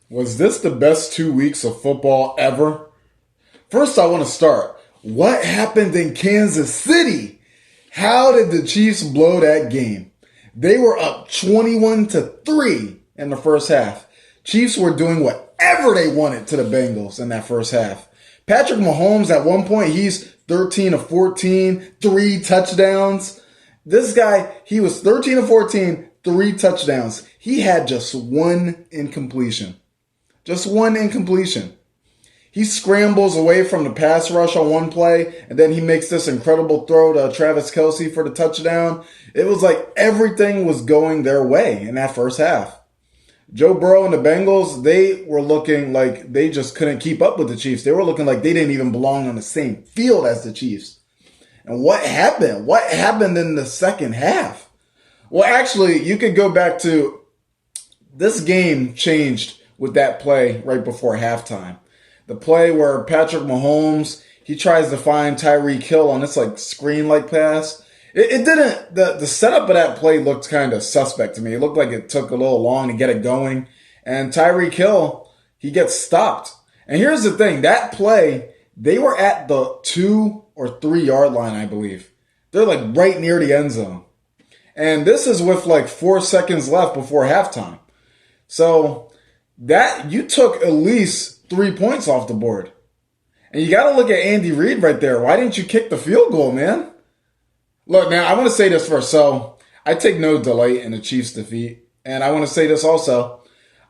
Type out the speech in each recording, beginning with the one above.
Was this the best 2 weeks of football ever? First, I want to start. What happened in Kansas City? How did the Chiefs blow that game? They were up 21-3 in the first half. Chiefs were doing whatever they wanted to the Bengals in that first half. Patrick Mahomes, at one point, he's 13 of 14, 3 touchdowns. This guy, he was 13 of 14, 3 touchdowns. He had just one incompletion. Just one incompletion. He scrambles away from the pass rush on one play, and then he makes this incredible throw to Travis Kelce for the touchdown. It was like everything was going their way in that first half. Joe Burrow and the Bengals, they were looking like they just couldn't keep up with the Chiefs. They were looking like they didn't even belong on the same field as the Chiefs. And what happened? What happened in the second half? Well, actually, you could go back to this game changed with that play right before halftime. The play where Patrick Mahomes, he tries to find Tyreek Hill on this like screen-like pass. It didn't, the setup of that play looked kind of suspect to me. It looked like it took a little long to get it going. And Tyreek Hill, he gets stopped. And here's the thing, that play, they were at the 2 or 3 yard line, I believe. They're like right near the end zone. And this is with like 4 seconds left before halftime. So that, you took at least 3 points off the board. And you got to look at Andy Reid right there. Why didn't you kick the field goal, man? Look, now, I want to say this first. So, I take no delight in the Chiefs' defeat. And I want to say this also.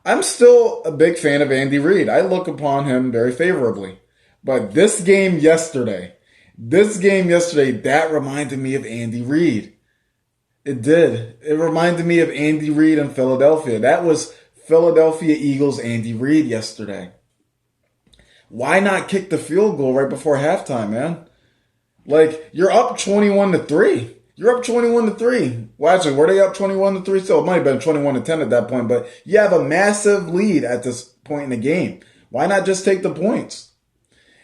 I'm still a big fan of Andy Reid. I look upon him very favorably. But this game yesterday, that reminded me of Andy Reid. It did. It reminded me of Andy Reid in Philadelphia. That was Philadelphia Eagles Andy Reid yesterday. Why not kick the field goal right before halftime, man? Like, you're up 21-3. You're up 21-3. Well, actually, were they up 21-3? So it might have been 21-10 at that point, but you have a massive lead at this point in the game. Why not just take the points?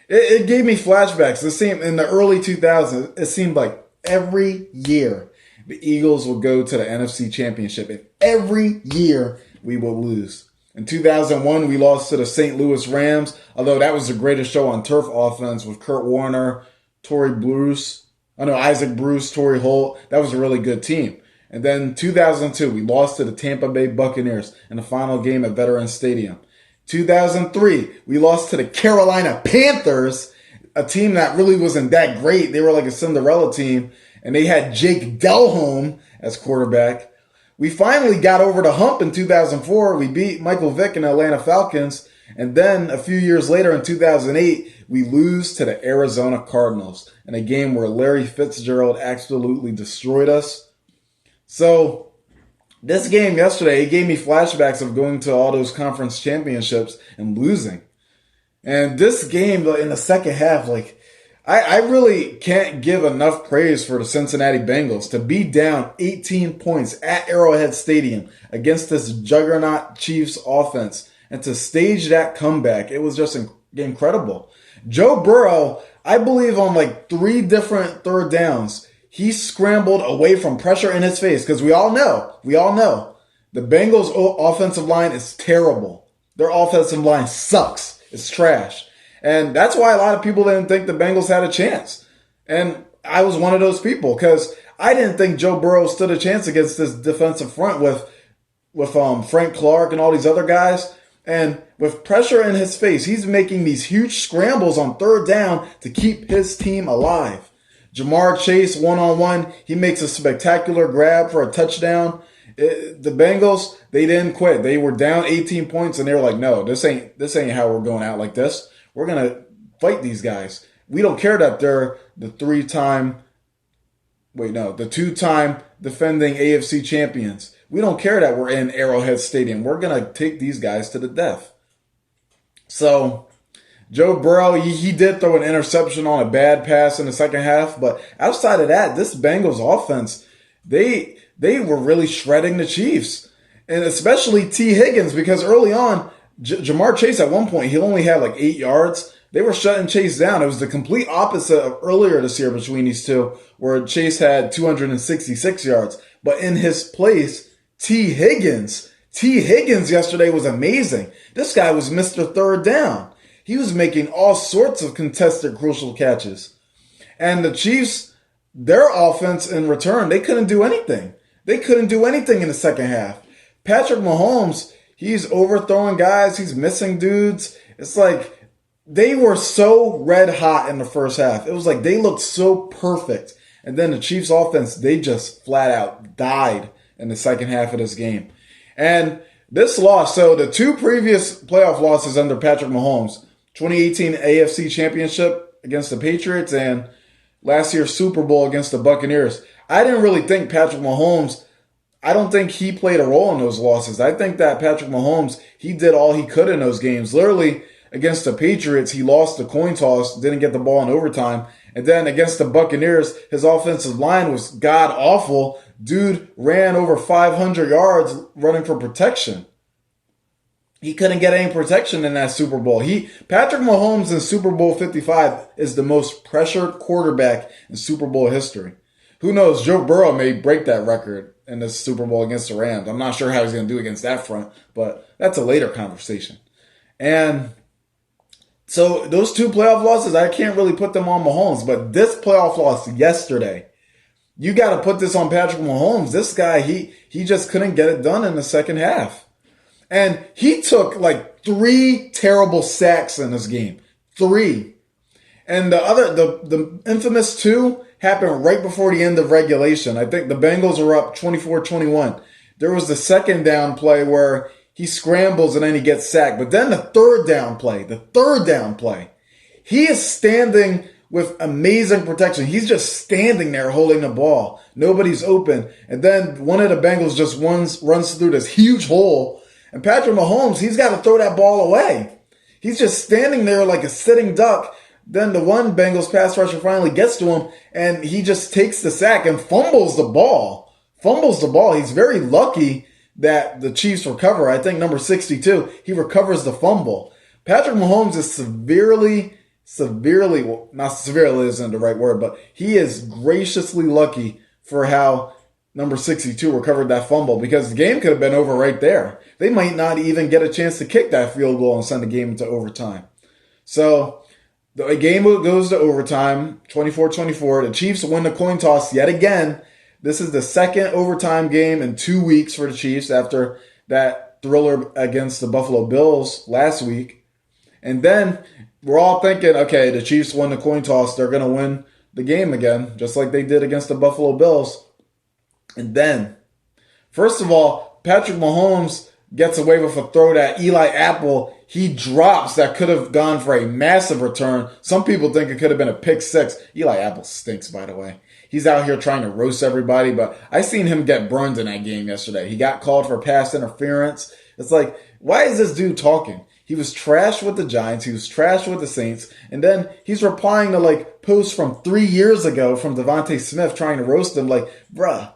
It gave me flashbacks. It seemed in the early 2000s, it seemed like every year the Eagles would go to the NFC Championship, and every year we would lose. In 2001, we lost to the St. Louis Rams, although that was the greatest show on turf offense with Kurt Warner, Isaac Bruce, Torrey Holt. That was a really good team. And then 2002, we lost to the Tampa Bay Buccaneers in the final game at Veterans Stadium. 2003, we lost to the Carolina Panthers, a team that really wasn't that great. They were like a Cinderella team, and they had Jake Delhomme as quarterback. We finally got over the hump in 2004. We beat Michael Vick and the Atlanta Falcons. And then a few years later in 2008, we lose to the Arizona Cardinals in a game where Larry Fitzgerald absolutely destroyed us. So this game yesterday, it gave me flashbacks of going to all those conference championships and losing. And this game in the second half, like, I really can't give enough praise for the Cincinnati Bengals to be down 18 points at Arrowhead Stadium against this juggernaut Chiefs offense and to stage that comeback. It was just incredible. Joe Burrow, I believe on like 3 different third downs, he scrambled away from pressure in his face because we all know the Bengals offensive line is terrible. Their offensive line sucks. It's trash. And that's why a lot of people didn't think the Bengals had a chance. And I was one of those people because I didn't think Joe Burrow stood a chance against this defensive front with Frank Clark and all these other guys. And with pressure in his face, he's making these huge scrambles on third down to keep his team alive. Jamar Chase, one-on-one, he makes a spectacular grab for a touchdown. The Bengals, they didn't quit. They were down 18 points, and they were like, no, this ain't how we're going out like this. We're going to fight these guys. We don't care that they're the 2-time defending AFC champions. We don't care that we're in Arrowhead Stadium. We're going to take these guys to the death. So Joe Burrow, he did throw an interception on a bad pass in the second half. But outside of that, this Bengals offense, they were really shredding the Chiefs. And especially T. Higgins, because early on, Jamar Chase at one point, he only had like 8 yards. They were shutting Chase down. It was the complete opposite of earlier this year between these two, where Chase had 266 yards. But in his place, T. Higgins T. Higgins yesterday was amazing. This guy was Mr. Third Down. He was making all sorts of contested crucial catches. And the Chiefs, their offense in return, they couldn't do anything. They couldn't do anything in the second half. Patrick Mahomes, he's overthrowing guys. He's missing dudes. It's like they were so red hot in the first half. It was like they looked so perfect. And then the Chiefs offense, they just flat out died in the second half of this game. And this loss, so the two previous playoff losses under Patrick Mahomes, 2018 AFC Championship against the Patriots and last year's Super Bowl against the Buccaneers. I didn't really think Patrick Mahomes, I don't think he played a role in those losses. I think that Patrick Mahomes, he did all he could in those games. Literally, against the Patriots, he lost the coin toss, didn't get the ball in overtime. And then against the Buccaneers, his offensive line was god-awful. Dude ran over 500 yards running for protection. He couldn't get any protection in that Super Bowl. Patrick Mahomes in Super Bowl 55 is the most pressured quarterback in Super Bowl history. Who knows? Joe Burrow may break that record in this Super Bowl against the Rams. I'm not sure how he's going to do against that front, but that's a later conversation. And so those two playoff losses, I can't really put them on Mahomes, but this playoff loss yesterday, you got to put this on Patrick Mahomes. This guy, he just couldn't get it done in the second half. And he took like 3 terrible sacks in this game. 3. And the infamous 2 happened right before the end of regulation. I think the Bengals were up 24-21. There was the second down play where he scrambles and then he gets sacked. But then the third down play, he is standing with amazing protection. He's just standing there holding the ball. Nobody's open. And then one of the Bengals just runs through this huge hole. And Patrick Mahomes, he's got to throw that ball away. He's just standing there like a sitting duck. Then the one Bengals pass rusher finally gets to him, and he just takes the sack and fumbles the ball. He's very lucky that the Chiefs recover. I think number 62, he recovers the fumble. Patrick Mahomes is severely, well, not severely isn't the right word, but he is graciously lucky for how number 62 recovered that fumble, because the game could have been over right there. They might not even get a chance to kick that field goal and send the game into overtime. So the game goes to overtime, 24-24. The Chiefs win the coin toss yet again. This is the second overtime game in 2 weeks for the Chiefs after that thriller against the Buffalo Bills last week. And then we're all thinking, okay, the Chiefs won the coin toss. They're going to win the game again, just like they did against the Buffalo Bills. And then, first of all, Patrick Mahomes gets away with a throw that Eli Apple, he drops that could have gone for a massive return. Some people think it could have been a pick 6. Eli Apple stinks, by the way. He's out here trying to roast everybody, but I seen him get burned in that game yesterday. He got called for pass interference. It's like, why is this dude talking? He was trash with the Giants. He was trash with the Saints. And then he's replying to like posts from 3 years ago from Devontae Smith trying to roast him like, bruh.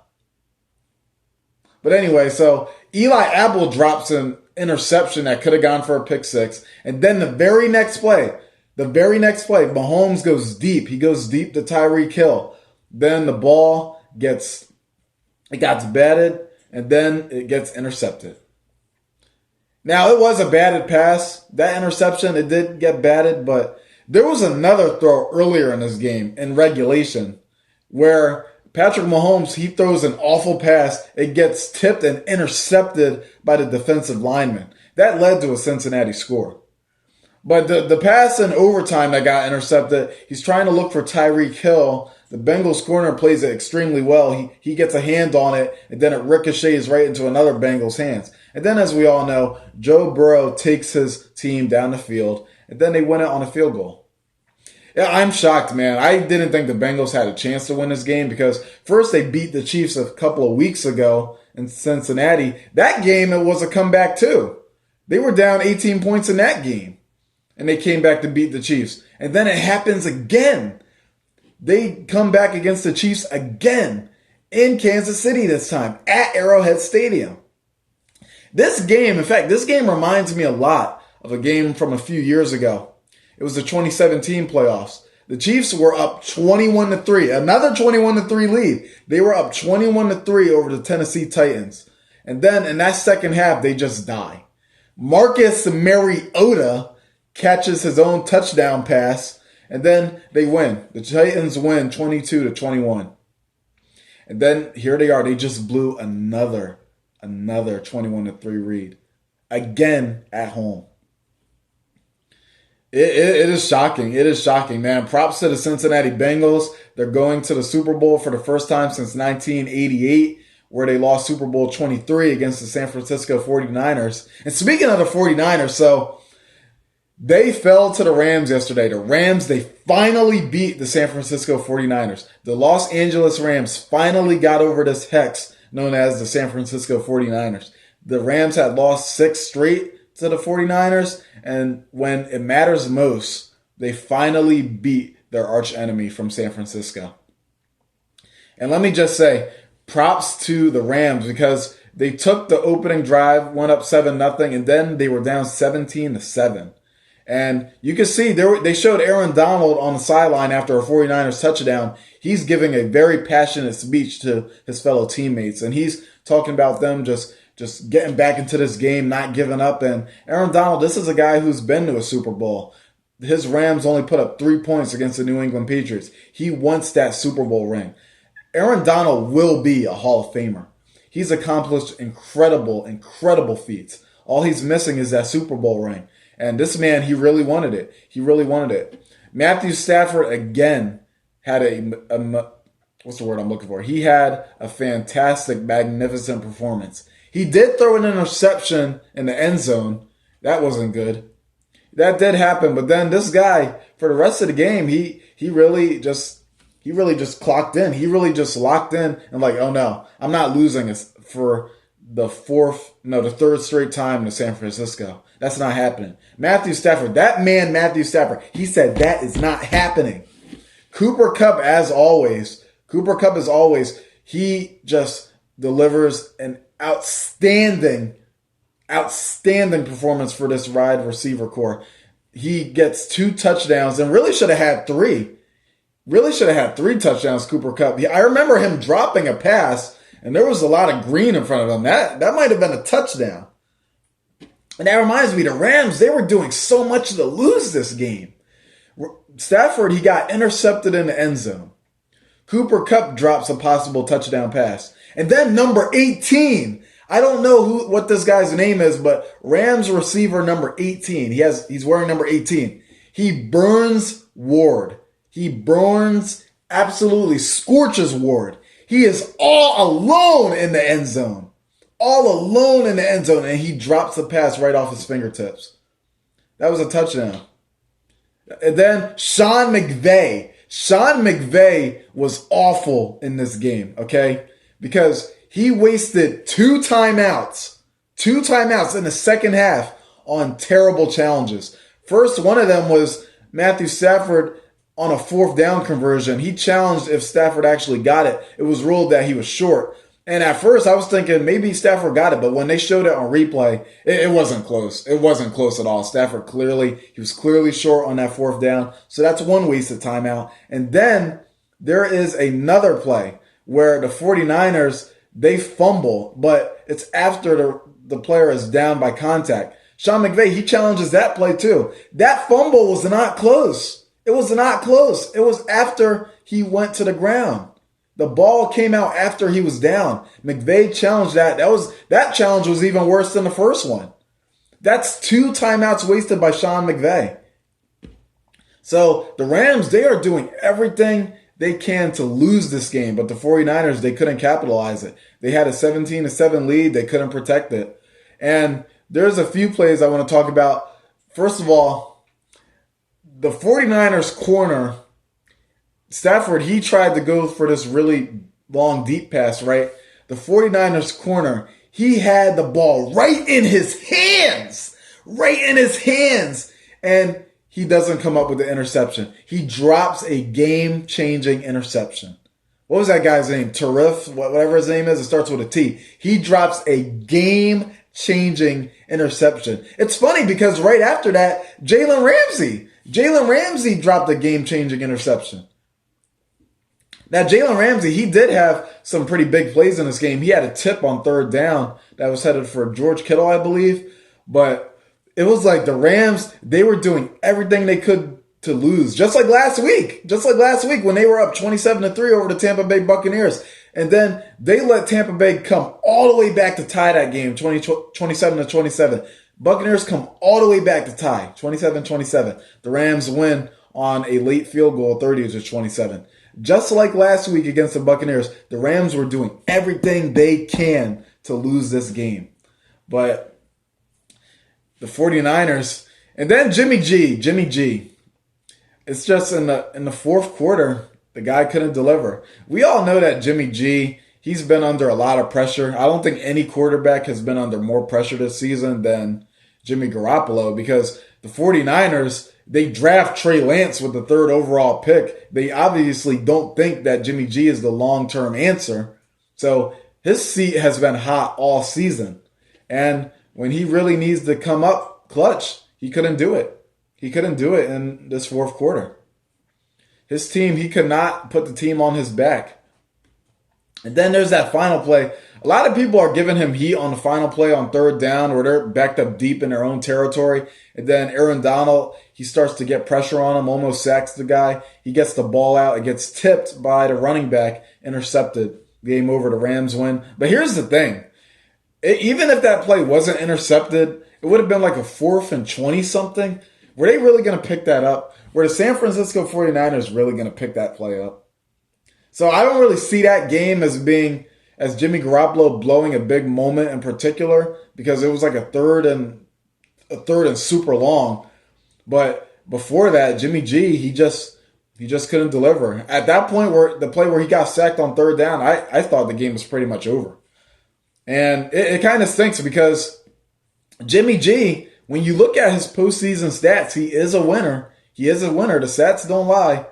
But anyway, so Eli Apple drops an interception that could have gone for a pick 6. And then the very next play, Mahomes goes deep. He goes deep to Tyreek Hill. Then the ball gets batted, and then it gets intercepted. Now, it was a batted pass. That interception, it did get batted, but there was another throw earlier in this game in regulation where Patrick Mahomes, he throws an awful pass. It gets tipped and intercepted by the defensive lineman. That led to a Cincinnati score. But the pass in overtime that got intercepted, he's trying to look for Tyreek Hill. The Bengals corner plays it extremely well. He gets a hand on it, and then it ricochets right into another Bengals hands. And then, as we all know, Joe Burrow takes his team down the field, and then they win it on a field goal. Yeah, I'm shocked, man. I didn't think the Bengals had a chance to win this game because first they beat the Chiefs a couple of weeks ago in Cincinnati. That game, it was a comeback too. They were down 18 points in that game, and they came back to beat the Chiefs. And then it happens again. They come back against the Chiefs again in Kansas City this time at Arrowhead Stadium. This game reminds me a lot of a game from a few years ago. It was the 2017 playoffs. The Chiefs were up 21-3, another 21-3 lead. They were up 21-3 over the Tennessee Titans. And then in that second half, they just die. Marcus Mariota catches his own touchdown pass, and then they win. The Titans win 22-21. And then here they are. They just blew another 21-3 lead. Again at home. It is shocking. It is shocking, man. Props to the Cincinnati Bengals. They're going to the Super Bowl for the first time since 1988, where they lost Super Bowl 23 against the San Francisco 49ers. And speaking of the 49ers, so they fell to the Rams yesterday. The Rams, they finally beat the San Francisco 49ers. The Los Angeles Rams finally got over this hex known as the San Francisco 49ers. The Rams had lost 6 straight to the 49ers, and when it matters most, they finally beat their arch enemy from San Francisco. And let me just say, props to the Rams because they took the opening drive, went up 7-0, and then they were down 17-7. And you can see they showed Aaron Donald on the sideline after a 49ers touchdown. He's giving a very passionate speech to his fellow teammates, and he's talking about them just getting back into this game, not giving up. And Aaron Donald, this is a guy who's been to a Super Bowl. His Rams only put up 3 points against the New England Patriots. He wants that Super Bowl ring. Aaron Donald will be a Hall of Famer. He's accomplished incredible feats. All he's missing is that Super Bowl ring. And this man, he really wanted it. He really wanted it. Matthew Stafford, again, had what's the word I'm looking for? He had a fantastic, magnificent performance. He did throw an interception in the end zone. That wasn't good. That did happen, but then this guy, for the rest of the game, he really just clocked in. He really just locked in and like, oh no, I'm not losing for the third straight time to San Francisco. That's not happening. Matthew Stafford, he said that is not happening. Cooper Kupp, as always, he just delivers an outstanding performance for this wide receiver core. He gets 2 touchdowns and really should have had 3. Really should have had 3 touchdowns, Cooper Kupp. I remember him dropping a pass, and there was a lot of green in front of him. That might have been a touchdown. And that reminds me, the Rams, they were doing so much to lose this game. Stafford, he got intercepted in the end zone. Cooper Kupp drops a possible touchdown pass. And then number 18, I don't know what this guy's name is, but Rams receiver number 18, he's wearing number 18. He burns Ward. He absolutely scorches Ward. He is all alone in the end zone. And he drops the pass right off his fingertips. That was a touchdown. And then Sean McVay. Sean McVay was awful in this game, okay? Because he wasted 2 timeouts in the second half on terrible challenges. First, one of them was Matthew Stafford on a 4th down conversion. He challenged if Stafford actually got it. It was ruled that he was short. And at first, I was thinking maybe Stafford got it, but when they showed it on replay, it wasn't close. It wasn't close at all. Stafford he was clearly short on that 4th down. So that's one wasted timeout. And then there is another play where the 49ers, they fumble, but it's after the player is down by contact. Sean McVay, he challenges that play too. That fumble was not close. It was not close. It was after he went to the ground. The ball came out after he was down. McVay challenged that. That challenge was even worse than the first one. That's 2 timeouts wasted by Sean McVay. So the Rams, they are doing everything they can to lose this game, but the 49ers, they couldn't capitalize it. They had a 17-7 lead. They couldn't protect it. And there's a few plays I want to talk about. First of all, the 49ers corner, Stafford, he tried to go for this really long deep pass, right? The 49ers corner, he had the ball right in his hands, and he doesn't come up with the interception. He drops a game-changing interception. What was that guy's name? Tarif, whatever his name is, it starts with a T. He drops a game-changing interception. It's funny because right after that, Jalen Ramsey dropped a game-changing interception. Now, Jalen Ramsey, he did have some pretty big plays in this game. He had a tip on third down that was headed for George Kittle, I believe. But it was like the Rams, they were doing everything they could to lose. Just like last week. Just like last week when they were up 27-3 over the Tampa Bay Buccaneers. And then they let Tampa Bay come all the way back to tie that game, 27-27. Buccaneers come all the way back to tie, 27-27. The Rams win on a late field goal, 30-27. Just like last week against the Buccaneers, the Rams were doing everything they can to lose this game. But the 49ers, and then Jimmy G, it's just in the fourth quarter, the guy couldn't deliver. We all know that Jimmy G, he's been under a lot of pressure. I don't think any quarterback has been under more pressure this season than Jimmy Garoppolo, because the 49ers, they draft Trey Lance with the third overall pick. They obviously don't think that Jimmy G is the long-term answer. So his seat has been hot all season. And when he really needs to come up clutch, he couldn't do it. He couldn't do it in this fourth quarter. His team, he could not put the team on his back. And then there's that final play. A lot of people are giving him heat on the final play on third down where they're backed up deep in their own territory. And then Aaron Donald, he starts to get pressure on him, almost sacks the guy. He gets the ball out. It gets tipped by the running back, intercepted. Game over, the Rams win. But here's the thing. Even if that play wasn't intercepted, it would have been like a 4th and 20 something. Were they really going to pick that up? Were the San Francisco 49ers really going to pick that play up? So I don't really see that game as Jimmy Garoppolo blowing a big moment in particular, because it was like a third and super long. But before that, Jimmy G, he just couldn't deliver. At that point, where the play where he got sacked on third down, I thought the game was pretty much over. And it kind of stinks because Jimmy G, when you look at his postseason stats, he is a winner. He is a winner. The stats don't lie.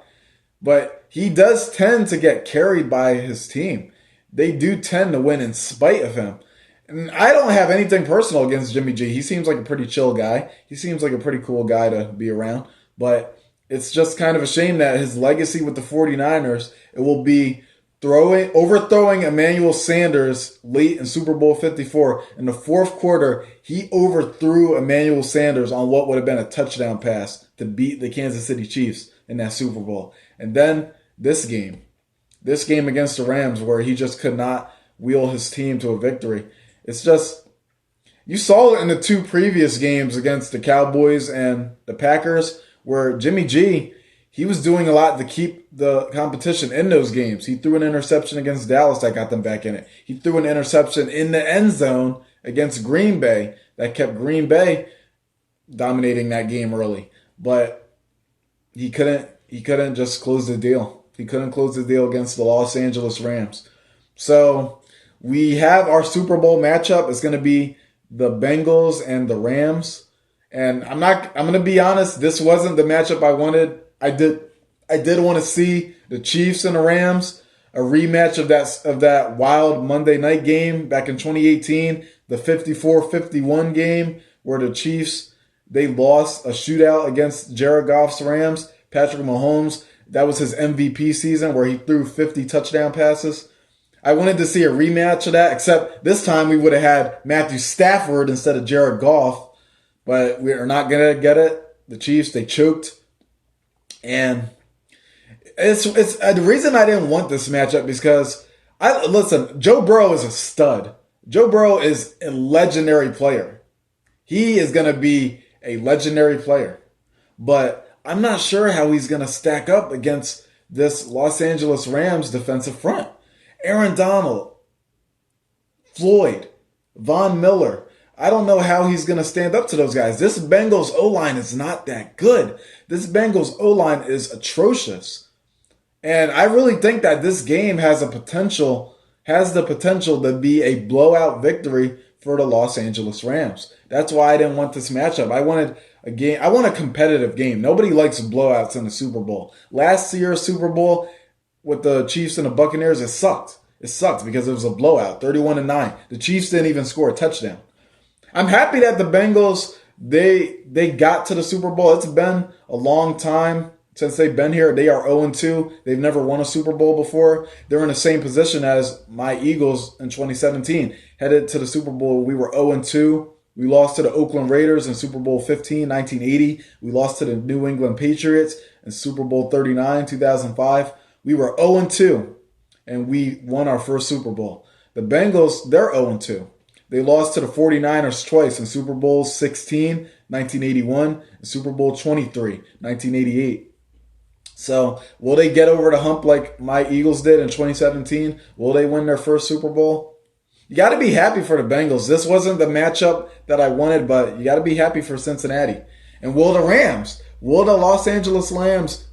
But he does tend to get carried by his team. They do tend to win in spite of him. And I don't have anything personal against Jimmy G. He seems like a pretty chill guy. He seems like a pretty cool guy to be around. But it's just kind of a shame that his legacy with the 49ers, it will be overthrowing Emmanuel Sanders late in Super Bowl 54. In the fourth quarter, he overthrew Emmanuel Sanders on what would have been a touchdown pass to beat the Kansas City Chiefs in that Super Bowl. And then this game against the Rams, where he just could not wheel his team to a victory. It's just, you saw it in the two previous games against the Cowboys and the Packers, where Jimmy G, he was doing a lot to keep the competition in those games. He threw an interception against Dallas that got them back in it. He threw an interception in the end zone against Green Bay that kept Green Bay dominating that game early. But he couldn't just close the deal. He couldn't close the deal against the Los Angeles Rams. So we have our Super Bowl matchup. It's going to be the Bengals and the Rams. And I'm going to be honest, this wasn't the matchup I wanted. I did want to see the Chiefs and the Rams, a rematch of that wild Monday night game back in 2018, the 54-51 game where the Chiefs, they lost a shootout against Jared Goff's Rams. Patrick Mahomes, that was his MVP season where he threw 50 touchdown passes. I wanted to see a rematch of that, except this time we would have had Matthew Stafford instead of Jared Goff. But we are not going to get it. The Chiefs, they choked. And it's the reason I didn't want this matchup is because, listen, Joe Burrow is a stud. Joe Burrow is a legendary player. He is going to be a legendary player. But I'm not sure how he's going to stack up against this Los Angeles Rams defensive front. Aaron Donald, Floyd, Von Miller. I don't know how he's going to stand up to those guys. This Bengals O-line is not that good. This Bengals O-line is atrocious. And I really think that this game has the potential to be a blowout victory for the Los Angeles Rams. That's why I didn't want this matchup. I wanted a game. I want a competitive game. Nobody likes blowouts in the Super Bowl. Last year's Super Bowl with the Chiefs and the Buccaneers, it sucked. It sucked because it was a blowout, 31-9. The Chiefs didn't even score a touchdown. I'm happy that the Bengals, they got to the Super Bowl. It's been a long time since they've been here. They are 0-2. They've never won a Super Bowl before. They're in the same position as my Eagles in 2017. Headed to the Super Bowl, we were 0-2. We lost to the Oakland Raiders in Super Bowl 15, 1980. We lost to the New England Patriots in Super Bowl 39, 2005. We were 0-2, and we won our first Super Bowl. The Bengals, they're 0-2. They lost to the 49ers twice in Super Bowl 16, 1981, and Super Bowl 23, 1988. So, will they get over the hump like my Eagles did in 2017? Will they win their first Super Bowl? You got to be happy for the Bengals. This wasn't the matchup that I wanted, but you got to be happy for Cincinnati. And will the Rams, will the Los Angeles Lambs,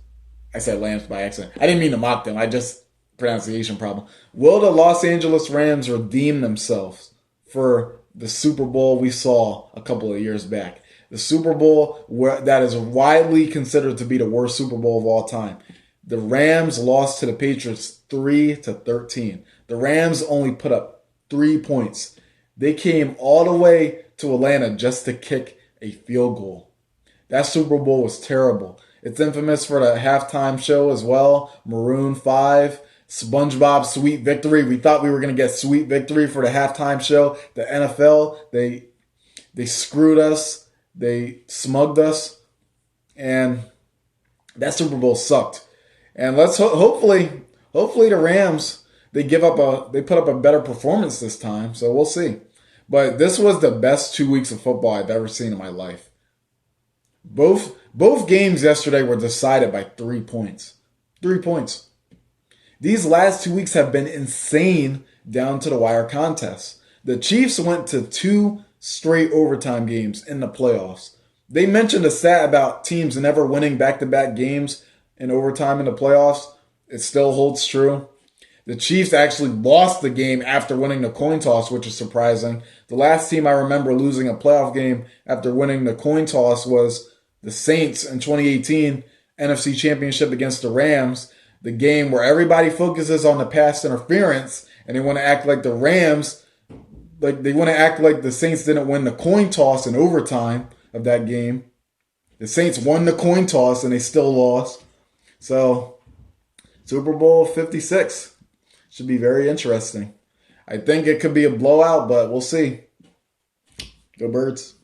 I said Lambs by accident. I didn't mean to mock them. I just, pronunciation problem. Will the Los Angeles Rams redeem themselves for the Super Bowl we saw a couple of years back? The Super Bowl that is widely considered to be the worst Super Bowl of all time. The Rams lost to the Patriots 3-13. The Rams only put up 3 points. They came all the way to Atlanta just to kick a field goal. That Super Bowl was terrible. It's infamous for the halftime show as well. Maroon 5, SpongeBob Sweet Victory. We thought we were going to get Sweet Victory for the halftime show. The NFL, they screwed us. They smugged us. And that Super Bowl sucked. And let's hopefully the Rams, they put up a better performance this time, so we'll see. But this was the best 2 weeks of football I've ever seen in my life. Both games yesterday were decided by 3 points. 3 points. These last 2 weeks have been insane down to the wire contests. The Chiefs went to 2 straight overtime games in the playoffs. They mentioned a stat about teams never winning back-to-back games in overtime in the playoffs. It still holds true. The Chiefs actually lost the game after winning the coin toss, which is surprising. The last team I remember losing a playoff game after winning the coin toss was the Saints in 2018 NFC Championship against the Rams. The game where everybody focuses on the pass interference and they want to act like the Rams, like they want to act like the Saints didn't win the coin toss in overtime of that game. The Saints won the coin toss and they still lost. So, Super Bowl 56. Should be very interesting. I think it could be a blowout, but we'll see. Go Birds.